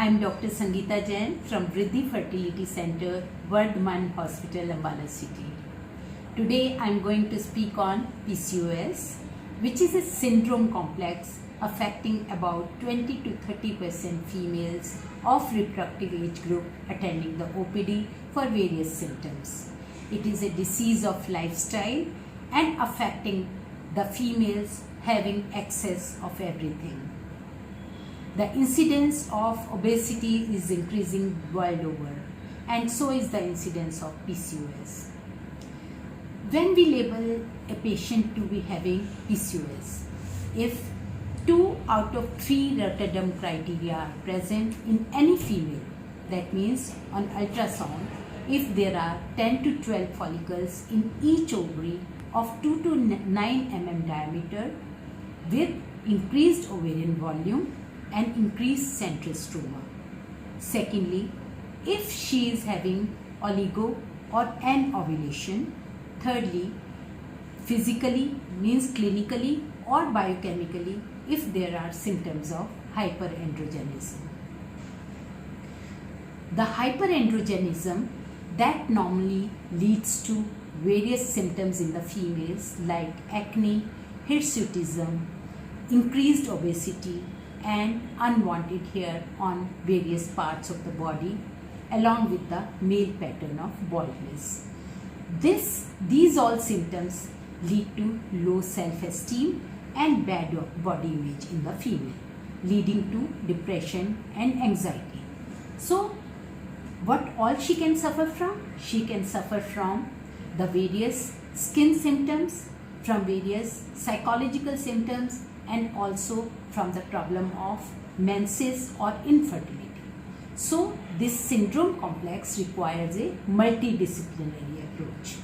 I'm Dr. Sangeeta Jain from Vriddhi Fertility Center, Vardhaman Hospital, Ambala City. Today I'm going to speak on PCOS, which is a syndrome complex affecting about 20 to 30% females of reproductive age group attending the OPD for various symptoms. It is a disease of lifestyle and affecting the females having excess of everything. The incidence of obesity is increasing world over, and so is the incidence of PCOS. When we label a patient to be having PCOS, if 2 out of 3 Rotterdam criteria are present in any female, that means on ultrasound, if there are 10 to 12 follicles in each ovary of 2 to 9 mm diameter with increased ovarian volume and increased centrostroma. Secondly, if she is having oligo or an ovulation. Thirdly, physically means clinically or biochemically if there are symptoms of hyperandrogenism. The hyperandrogenism that normally leads to various symptoms in the females like acne, hirsutism, increased obesity, and unwanted hair on various parts of the body, along with the male pattern of baldness. These all symptoms lead to low self-esteem and bad body image in the female, leading to depression and anxiety. So, what all she can suffer from? She can suffer from the various skin symptoms, from various psychological symptoms, and also from the problem of menses or infertility. So, this syndrome complex requires a multidisciplinary approach.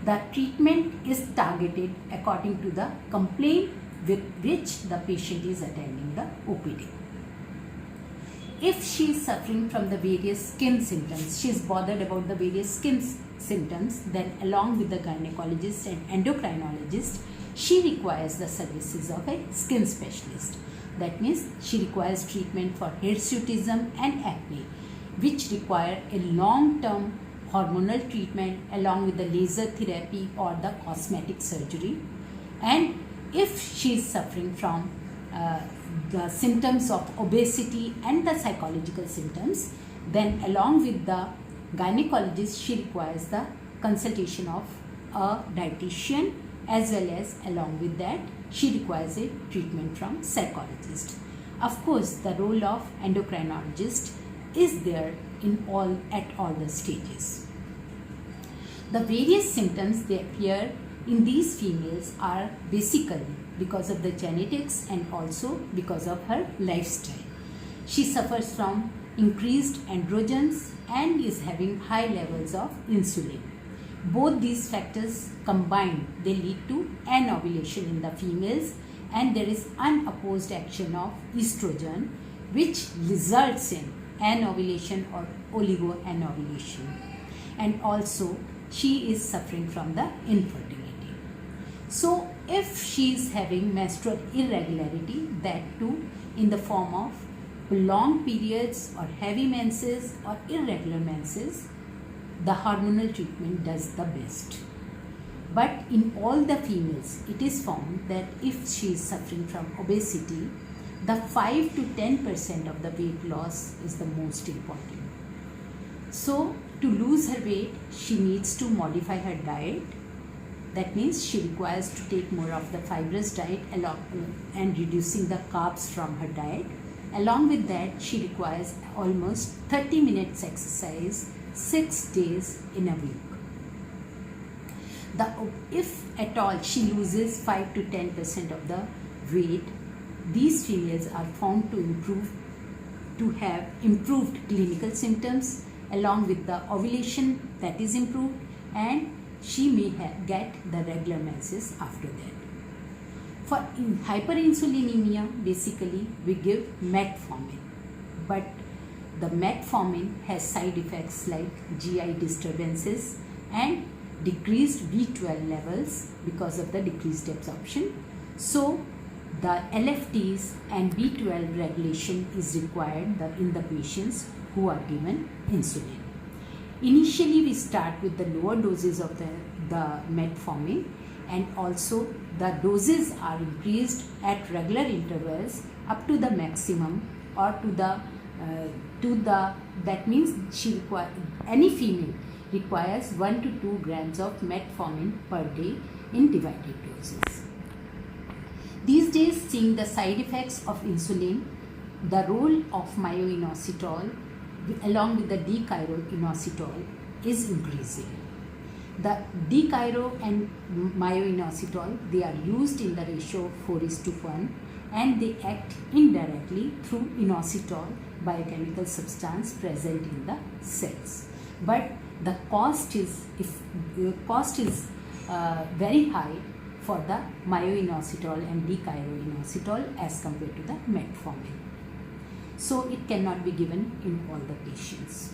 The treatment is targeted according to the complaint with which the patient is attending the OPD. If she is suffering from the various skin symptoms, she is bothered about the various skin symptoms, then along with the gynecologist and endocrinologist, she requires the services of a skin specialist. That means she requires treatment for hirsutism and acne, which require a long-term hormonal treatment along with the laser therapy or the cosmetic surgery. And if she is suffering from the symptoms of obesity and the psychological symptoms, then along with the gynecologist, she requires the consultation of a dietitian, as well as along with that she requires a treatment from psychologist. Of course, the role of endocrinologist is there at all the stages. The various symptoms they appear in these females are basically because of the genetics and also because of her lifestyle. She suffers from increased androgens and is having high levels of insulin. Both these factors combined, they lead to anovulation in the females, and there is unopposed action of estrogen which results in anovulation or oligoanovulation. And also she is suffering from the infertility. So if she is having menstrual irregularity, that too in the form of long periods or heavy menses or irregular menses, the hormonal treatment does the best. But in all the females, it is found that if she is suffering from obesity, the 5 to 10% of the weight loss is the most important. So, to lose her weight, she needs to modify her diet. That means she requires to take more of the fibrous diet and reducing the carbs from her diet. Along with that, she requires almost 30 minutes exercise 6 days in a week. If at all she loses 5 to 10% of the weight, these females are found to have improved clinical symptoms along with the ovulation that is improved, and she may get the regular menses after that. For hyperinsulinemia, basically we give metformin, but the metformin has side effects like GI disturbances and decreased B12 levels because of the decreased absorption. So the LFTs and B12 regulation is required in the patients who are given insulin. Initially, we start with the lower doses of the metformin, and also the doses are increased at regular intervals up to the maximum, or that means any female requires 1 to 2 grams of metformin per day in divided doses. These days, seeing the side effects of insulin, the role of myoinositol along with the D-chiro-inositol is increasing. The D-chiro and myoinositol, they are used in the ratio of 4:1, and they act indirectly through inositol, biochemical substance present in the cells. But the cost is very high for the myoinositol and D-chiro-inositol as compared to the metformin. So it cannot be given in all the patients.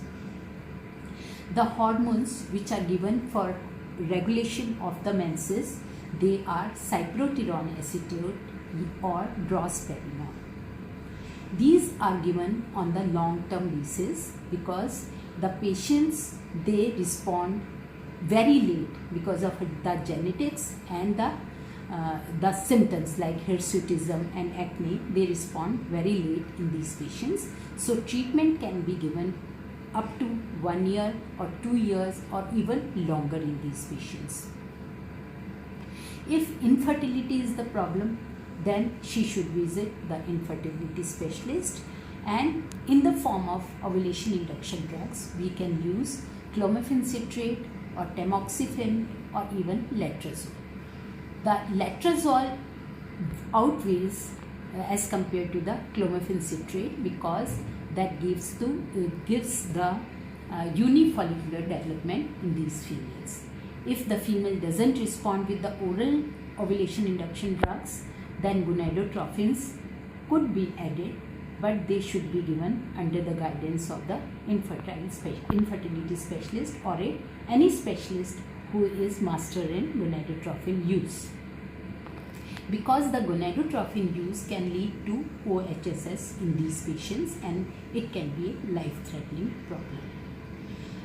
The hormones which are given for regulation of the menses, they are cyproterone acetate or drospirenol. These are given on the long-term basis because the patients, they respond very late because of the genetics and the symptoms like hirsutism and acne. They respond very late in these patients. So treatment can be given up to 1 year or 2 years or even longer in these patients. If infertility is the problem, then she should visit the infertility specialist, and in the form of ovulation induction drugs, we can use clomiphene citrate or tamoxifen or even letrozole. The letrozole outweighs as compared to the clomiphene citrate because that gives the unifollicular development in these females. If the female doesn't respond with the oral ovulation induction drugs, then gonadotrophins could be added, but they should be given under the guidance of the infertility specialist or any specialist who is master in gonadotrophin use. Because the gonadotrophin use can lead to OHSS in these patients, and it can be a life-threatening problem.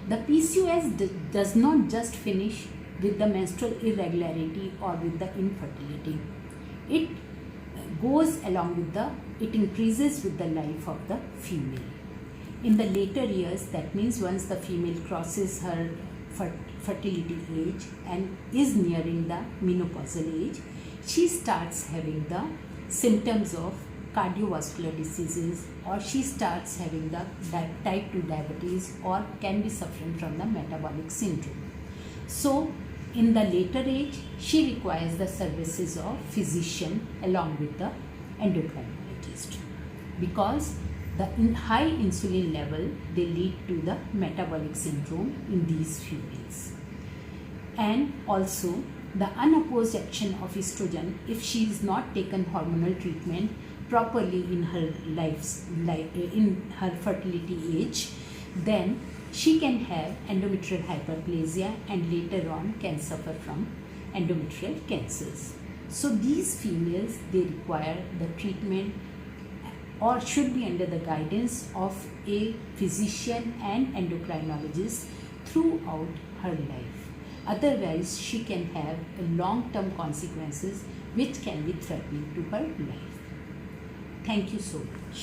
The PCOS does not just finish with the menstrual irregularity or with the infertility. It goes along with it increases with the life of the female. In the later years, that means once the female crosses her fertility age and is nearing the menopausal age, she starts having the symptoms of cardiovascular diseases, or she starts having the type 2 diabetes, or can be suffering from the metabolic syndrome. So in the later age, she requires the services of physician along with the endocrinologist, because the high insulin level, they lead to the metabolic syndrome in these females. And also the unopposed action of estrogen, if she is not taken hormonal treatment properly in her in her fertility age, then she can have endometrial hyperplasia and later on can suffer from endometrial cancers. So these females, they require the treatment or should be under the guidance of a physician and endocrinologist throughout her life. Otherwise, she can have long-term consequences which can be threatening to her life. Thank you so much.